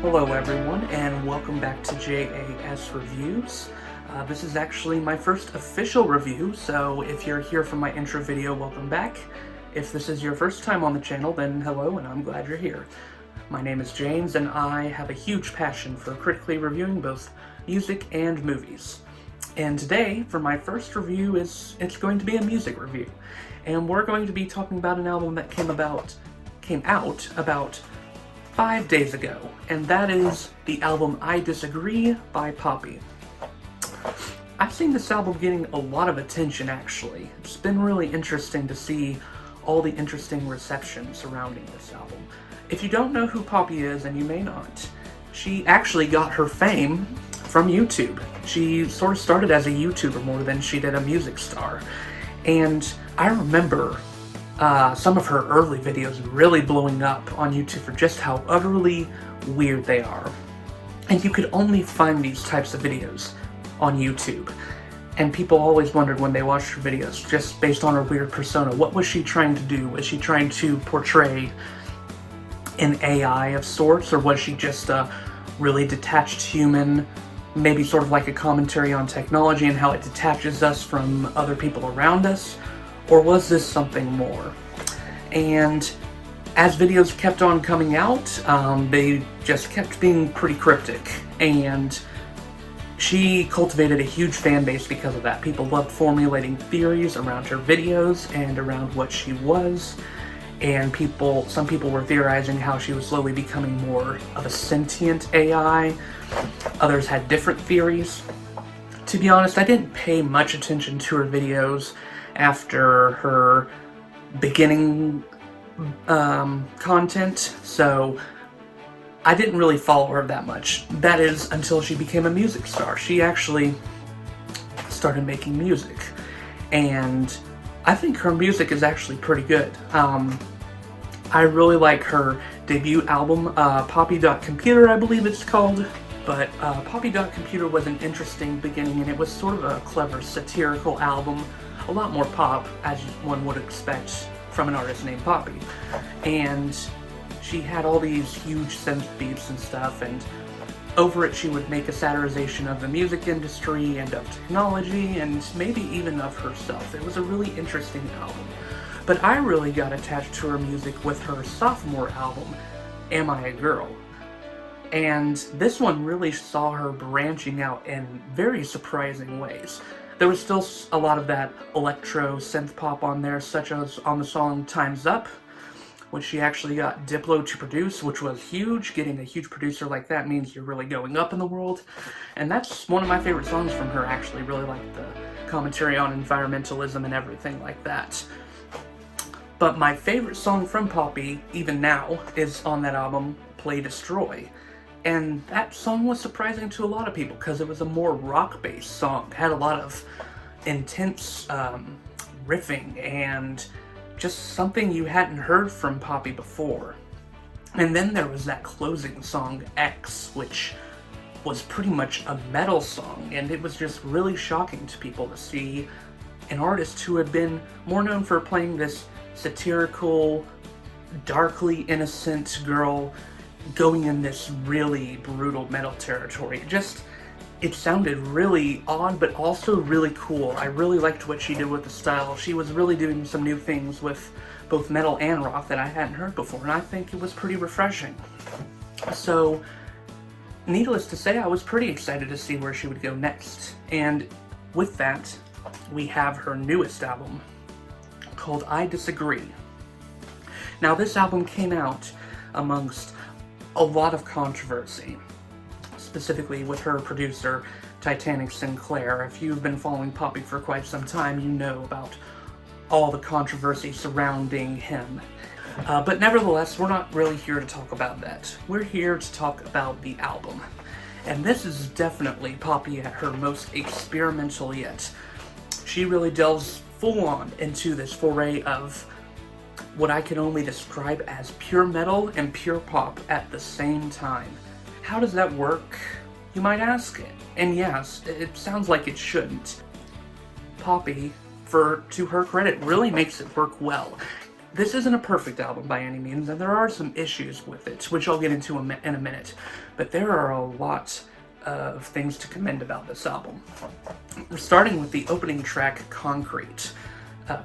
Hello everyone, and welcome back to JAS Reviews. This is actually my first official review, so if you're here from my intro video, welcome back. If this is your first time on the channel, then hello, and I'm glad you're here. My name is James, and I have a huge passion for critically reviewing both music and movies. And today, for my first review, it's going to be a music review. And we're going to be talking about an album that came out about 5 days ago, and that is the album I Disagree by Poppy. I've seen this album getting a lot of attention, actually. It's been really interesting to see all the interesting reception surrounding this album. If you don't know who Poppy is, and you may not, she actually got her fame from YouTube. She sort of started as a YouTuber more than she did a music star. And I remember some of her early videos really blowing up on YouTube for just how utterly weird they are. And you could only find these types of videos on YouTube. And people always wondered when they watched her videos, just based on her weird persona, what was she trying to do? Was she trying to portray an AI of sorts, or was she just a really detached human, maybe sort of like a commentary on technology and how it detaches us from other people around us? Or was this something more? And as videos kept on coming out, they just kept being pretty cryptic, and she cultivated a huge fan base because of that. People loved formulating theories around her videos and around what she was, and some people were theorizing how she was slowly becoming more of a sentient AI. Others had different theories. To be honest, I didn't pay much attention to her videos after her beginning content, so I didn't really follow her that much. That is, until she became a music star. She actually started making music, and I think her music is actually pretty good. I really like her debut album, Poppy.Computer, I believe it's called. But Poppy.Computer was an interesting beginning, and it was sort of a clever satirical album, a lot more pop, as one would expect from an artist named Poppy. And she had all these huge synth beats and stuff, and over it she would make a satirization of the music industry and of technology, and maybe even of herself. It was a really interesting album. But I really got attached to her music with her sophomore album, Am I a Girl? And this one really saw her branching out in very surprising ways. There was still a lot of that electro synth pop on there, such as on the song Time's Up, which she actually got Diplo to produce, which was huge. Getting a huge producer like that means you're really going up in the world. And that's one of my favorite songs from her, actually. Really like the commentary on environmentalism and everything like that. But my favorite song from Poppy, even now, is on that album, Play Destroy. And that song was surprising to a lot of people because it was a more rock-based song. It had a lot of intense riffing and just something you hadn't heard from Poppy before. And then there was that closing song, X, which was pretty much a metal song, and it was just really shocking to people to see an artist who had been more known for playing this satirical, darkly innocent girl going in this really brutal metal territory. It sounded really odd, but also really cool. I really liked what she did with the style. She was really doing some new things with both metal and rock that I hadn't heard before, and I think it was pretty refreshing. So, needless to say, I was pretty excited to see where she would go next. And with that, we have her newest album, called I Disagree. Now, this album came out amongst a lot of controversy, specifically with her producer, Titanic Sinclair. If you've been following Poppy for quite some time, you know about all the controversy surrounding him. But nevertheless, we're not really here to talk about that. We're here to talk about the album. And this is definitely Poppy at her most experimental yet. She really delves full on into this foray of what I can only describe as pure metal and pure pop at the same time. How does that work, you might ask? And yes, it sounds like it shouldn't. Poppy, to her credit, really makes it work well. This isn't a perfect album by any means, and there are some issues with it, which I'll get into in a minute, but there are a lot of things to commend about this album. Starting with the opening track, Concrete.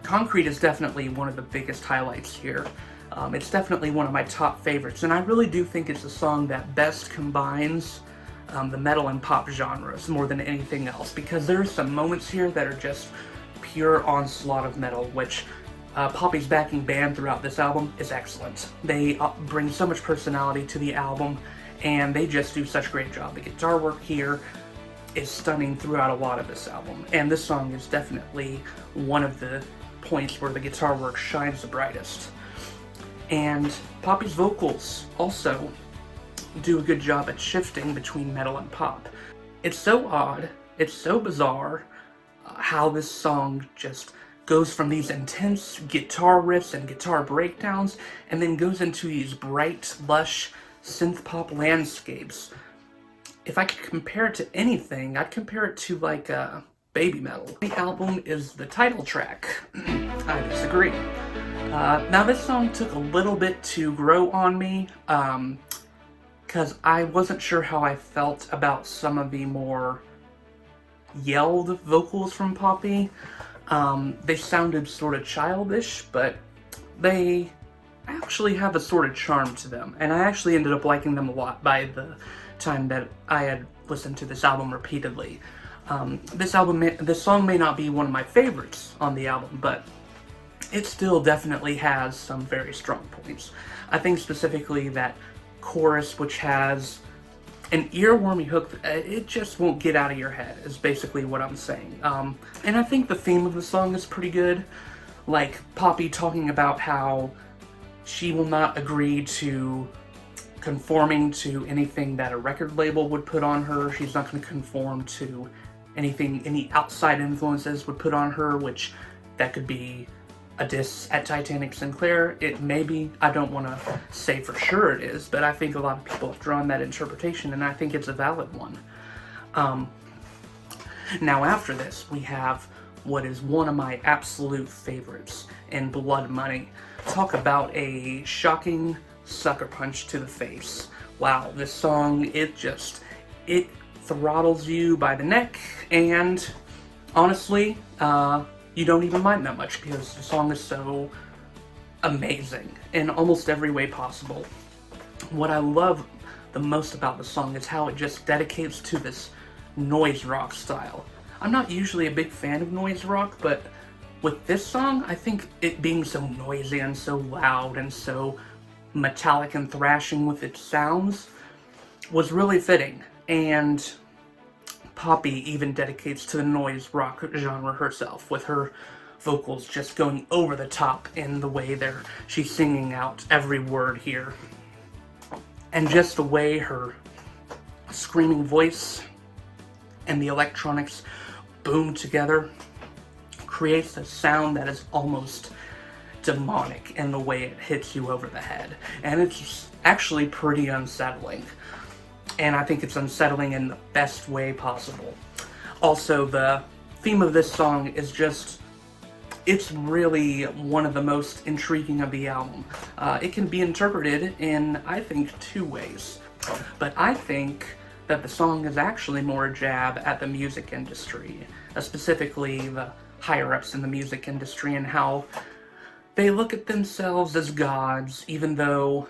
Concrete is definitely one of the biggest highlights here. It's definitely one of my top favorites, and I really do think it's a song that best combines the metal and pop genres more than anything else, because there are some moments here that are just pure onslaught of metal, which Poppy's backing band throughout this album is excellent. They bring so much personality to the album, and they just do such a great job. The guitar work here is stunning throughout a lot of this album, and this song is definitely one of the points where the guitar work shines the brightest. And Poppy's vocals also do a good job at shifting between metal and pop. It's so odd, it's so bizarre how this song just goes from these intense guitar riffs and guitar breakdowns, and then goes into these bright, lush synth pop landscapes. If I could compare it to anything, I'd compare it to like baby metal. The album is the title track. I disagree. Now this song took a little bit to grow on me, because I wasn't sure how I felt about some of the more yelled vocals from Poppy. They sounded sort of childish, but they actually have a sort of charm to them, and I actually ended up liking them a lot by the time that I had listened to this album repeatedly. This song may not be one of my favorites on the album, but it still definitely has some very strong points. I think specifically that chorus, which has an earwormy hook, it just won't get out of your head, is basically what I'm saying. And I think the theme of the song is pretty good, like Poppy talking about how she will not agree to conforming to anything that a record label would put on her. She's not going to conform to anything any outside influences would put on her, which that could be a diss at Titanic Sinclair. It may be. I don't want to say for sure it is, but I think a lot of people have drawn that interpretation, and I think it's a valid one. Now after this, we have what is one of my absolute favorites in Blood Money. Talk about a shocking sucker punch to the face. Wow, this song, it throttles you by the neck, and honestly, you don't even mind that much because the song is so amazing in almost every way possible. What I love the most about the song is how it just dedicates to this noise rock style. I'm not usually a big fan of noise rock, but with this song, I think it being so noisy and so loud and so metallic and thrashing with its sounds was really fitting. And Poppy even dedicates to the noise rock genre herself, with her vocals just going over the top in the way she's singing out every word here. And just the way her screaming voice and the electronics boom together creates a sound that is almost demonic in the way it hits you over the head. And it's actually pretty unsettling. And I think it's unsettling in the best way possible. Also, the theme of this song is it's really one of the most intriguing of the album. It can be interpreted in, I think, two ways. But I think that the song is actually more a jab at the music industry, specifically the higher-ups in the music industry, and how they look at themselves as gods, even though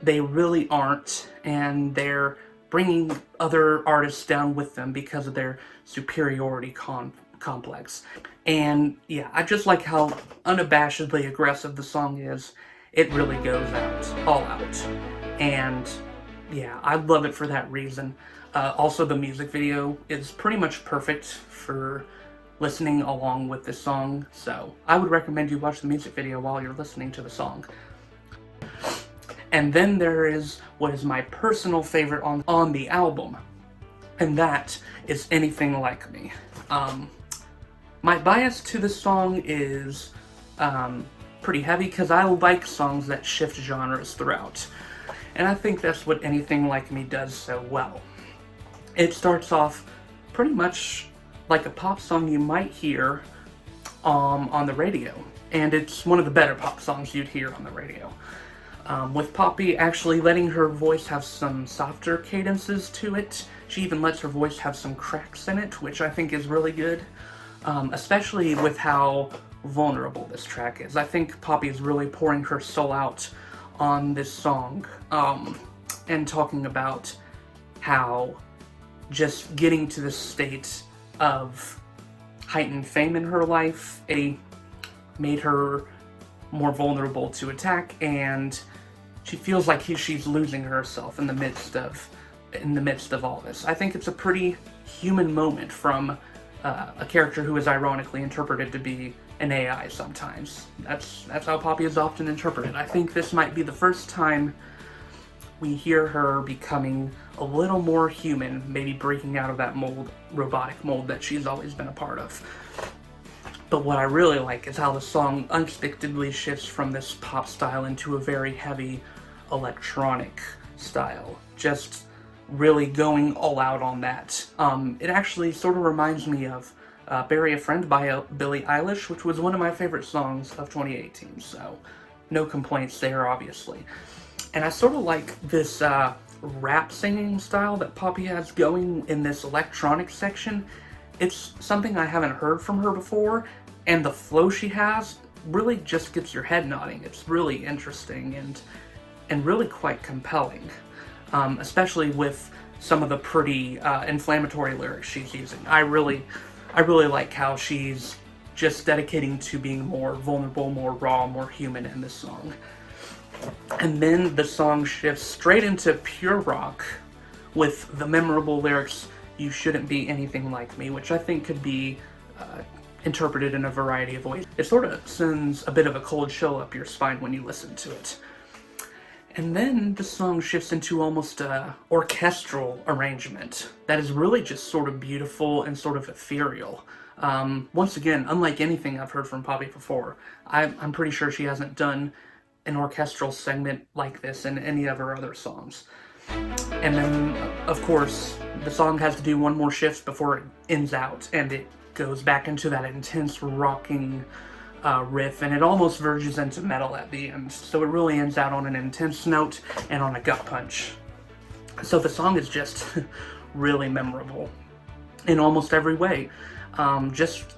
they really aren't, and they're bringing other artists down with them because of their superiority complex. And yeah, I just like how unabashedly aggressive the song is. It really goes all out. And yeah, I love it for that reason. Also, the music video is pretty much perfect for listening along with this song, so I would recommend you watch the music video while you're listening to the song. And then there is what is my personal favorite on the album, and that is Anything Like Me. My bias to this song is pretty heavy because I like songs that shift genres throughout, and I think that's what Anything Like Me does so well. It starts off pretty much like a pop song you might hear on the radio. and it's one of the better pop songs you'd hear on the radio. With Poppy actually letting her voice have some softer cadences to it. She even lets her voice have some cracks in it, which I think is really good, especially with how vulnerable this track is. I think Poppy is really pouring her soul out on this song, and talking about how just getting to this state of heightened fame in her life made her more vulnerable to attack, and she feels like she's losing herself in the midst of all this. I think it's a pretty human moment from a character who is ironically interpreted to be an AI sometimes. That's how Poppy is often interpreted. I think this might be the first time we hear her becoming a little more human, maybe breaking out of that robotic mold that she's always been a part of. But what I really like is how the song unexpectedly shifts from this pop style into a very heavy electronic style, just really going all out on that. It actually sort of reminds me of Bury a Friend by Billie Eilish, which was one of my favorite songs of 2018, so no complaints there, obviously. And I sort of like this rap singing style that Poppy has going in this electronic section. It's something I haven't heard from her before, and the flow she has really just gets your head nodding. It's really interesting and really quite compelling, especially with some of the pretty inflammatory lyrics she's using. I really like how she's just dedicating to being more vulnerable, more raw, more human in this song. And then the song shifts straight into pure rock with the memorable lyrics, "You shouldn't be anything like me," which I think could be interpreted in a variety of ways. It sort of sends a bit of a cold chill up your spine when you listen to it. And then the song shifts into almost an orchestral arrangement that is really just sort of beautiful and sort of ethereal. Once again, unlike anything I've heard from Poppy before, I'm pretty sure she hasn't done an orchestral segment like this in any of her other songs. And then, of course, the song has to do one more shift before it ends out, and it goes back into that intense rocking riff, and it almost verges into metal at the end. So it really ends out on an intense note and on a gut punch. So the song is just really memorable in almost every way. Just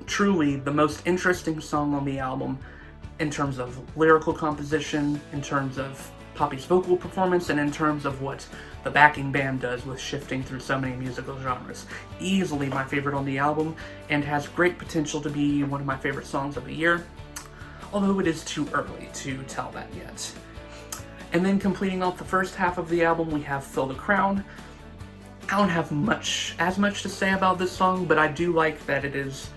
truly the most interesting song on the album in terms of lyrical composition, in terms of Poppy's vocal performance, and in terms of what the backing band does with shifting through so many musical genres. Easily my favorite on the album, and has great potential to be one of my favorite songs of the year, although it is too early to tell that yet. And then completing off the first half of the album, we have Fill the Crown. I don't have as much to say about this song, but I do like that it is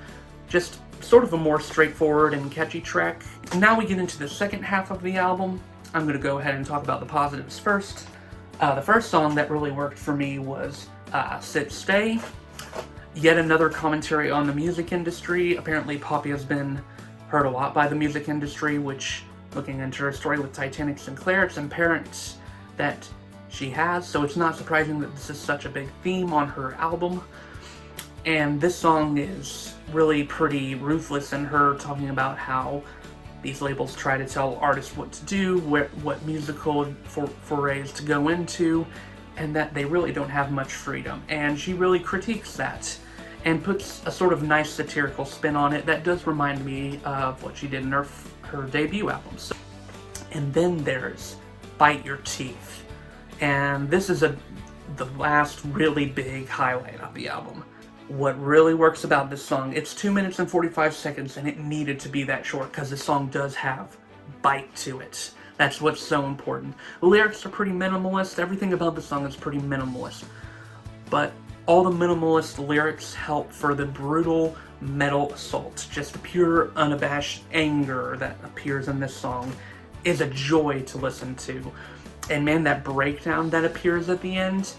just sort of a more straightforward and catchy track. Now we get into the second half of the album. I'm going to go ahead and talk about the positives first. The first song that really worked for me was Sit Stay. Yet another commentary on the music industry. Apparently Poppy has been hurt a lot by the music industry, which, looking into her story with Titanic Sinclair, it's apparent that she has, so it's not surprising that this is such a big theme on her album. And this song is really pretty ruthless in her talking about how these labels try to tell artists what to do, what musical forays to go into, and that they really don't have much freedom. And she really critiques that and puts a sort of nice satirical spin on it that does remind me of what she did in her debut album. And then there's Bite Your Teeth. And this is the last really big highlight of the album. What really works about this song, it's 2 minutes and 45 seconds, and it needed to be that short because the song does have bite to it. That's what's so important. The lyrics are pretty minimalist, everything about the song is pretty minimalist. But all the minimalist lyrics help for the brutal metal assault. Just pure unabashed anger that appears in this song is a joy to listen to. And man, that breakdown that appears at the end,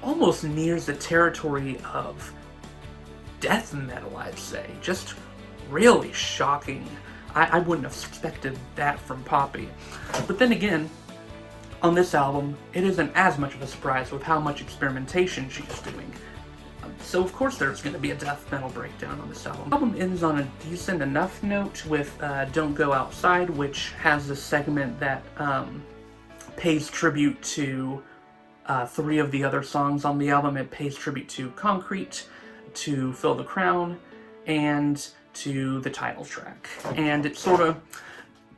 almost nears the territory of death metal, I'd say. Just really shocking. I wouldn't have expected that from Poppy. But then again, on this album, it isn't as much of a surprise with how much experimentation she's doing. So of course there's going to be a death metal breakdown on this album. The album ends on a decent enough note with Don't Go Outside, which has a segment that pays tribute to 3 of the other songs on the album. It pays tribute to Concrete, to Fill the Crown, and to the title track. And it sort of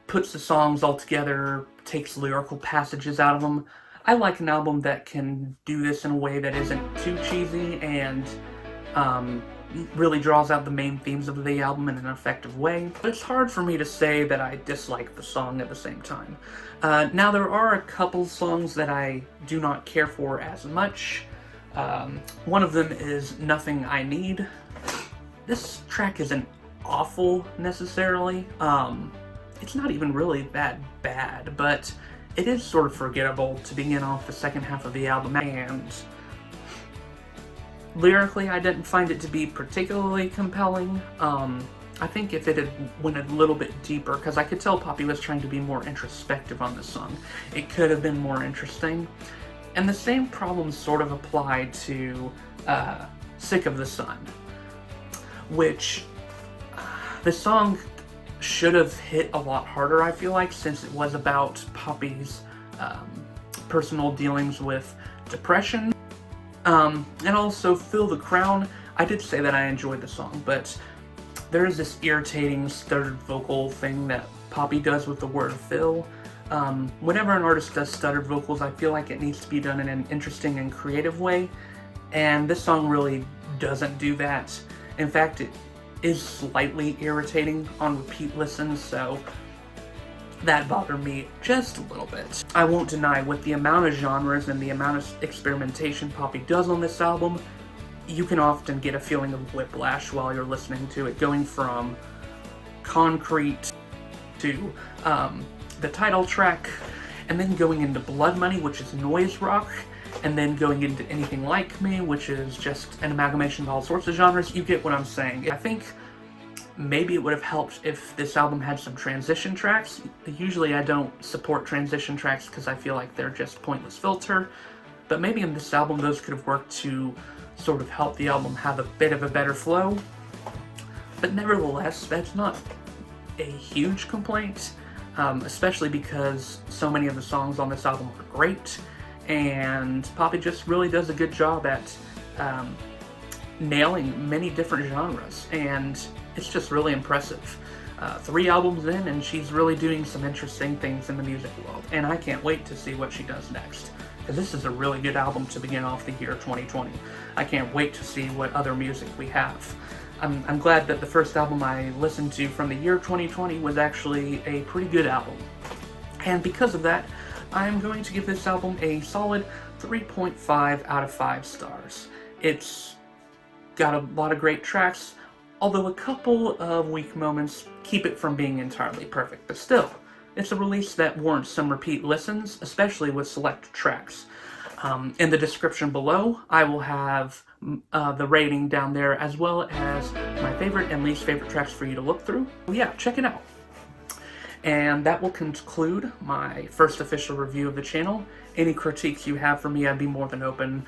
puts the songs all together, takes lyrical passages out of them. I like an album that can do this in a way that isn't too cheesy and really draws out the main themes of the album in an effective way. But it's hard for me to say that I dislike the song at the same time. Now, there are a couple songs that I do not care for as much. One of them is Nothing I Need. This track isn't awful necessarily. It's not even really that bad, but it is sort of forgettable to begin off the second half of the album, and lyrically I didn't find it to be particularly compelling. I think if it had went a little bit deeper, because I could tell Poppy was trying to be more introspective on this song, it could have been more interesting. And the same problems sort of apply to Sick of the Sun, which the song should have hit a lot harder, I feel like, since it was about Poppy's personal dealings with depression. And also Fill the Crown. I did say that I enjoyed the song, but there is this irritating stuttered vocal thing that Poppy does with the word fill. Whenever an artist does stuttered vocals, I feel like it needs to be done in an interesting and creative way, and this song really doesn't do that. In fact, it is slightly irritating on repeat listens, so that bothered me just a little bit. I won't deny, with the amount of genres and the amount of experimentation Poppy does on this album, you can often get a feeling of whiplash while you're listening to it, going from Concrete to the title track, and then going into Blood Money, which is noise rock, and then going into Anything Like Me, which is just an amalgamation of all sorts of genres. You get what I'm saying. I think maybe it would have helped if this album had some transition tracks. Usually I don't support transition tracks because I feel like they're just pointless filter, but maybe in this album those could have worked to sort of help the album have a bit of a better flow. But nevertheless, that's not a huge complaint, especially because so many of the songs on this album are great, and Poppy just really does a good job at nailing many different genres, and it's just really impressive. 3 albums in, and she's really doing some interesting things in the music world, and I can't wait to see what she does next, because this is a really good album to begin off the year 2020. I can't wait to see what other music we have. I'm glad that the first album I listened to from the year 2020 was actually a pretty good album, and because of that, I'm going to give this album a solid 3.5 out of 5 stars. It's got a lot of great tracks, although a couple of weak moments keep it from being entirely perfect, but still, it's a release that warrants some repeat listens, especially with select tracks. In the description below, I will have the rating down there, as well as my favorite and least favorite tracks for you to look through. Yeah, check it out. And that will conclude my first official review of the channel. Any critiques you have for me, I'd be more than open.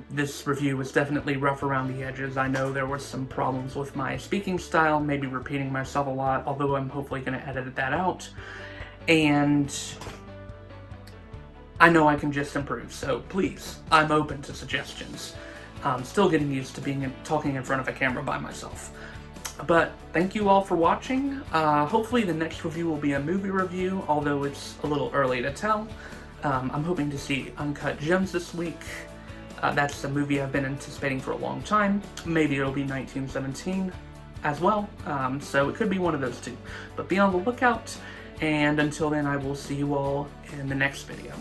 This review was definitely rough around the edges. I know there were some problems with my speaking style, maybe repeating myself a lot, although I'm hopefully going to edit that out. And I know I can just improve, so please, I'm open to suggestions. I'm still getting used to talking in front of a camera by myself. But thank you all for watching. Hopefully the next review will be a movie review, although it's a little early to tell. I'm hoping to see Uncut Gems this week. That's a movie I've been anticipating for a long time. Maybe it'll be 1917 as well, so it could be one of those two. But be on the lookout, and until then I will see you all in the next video.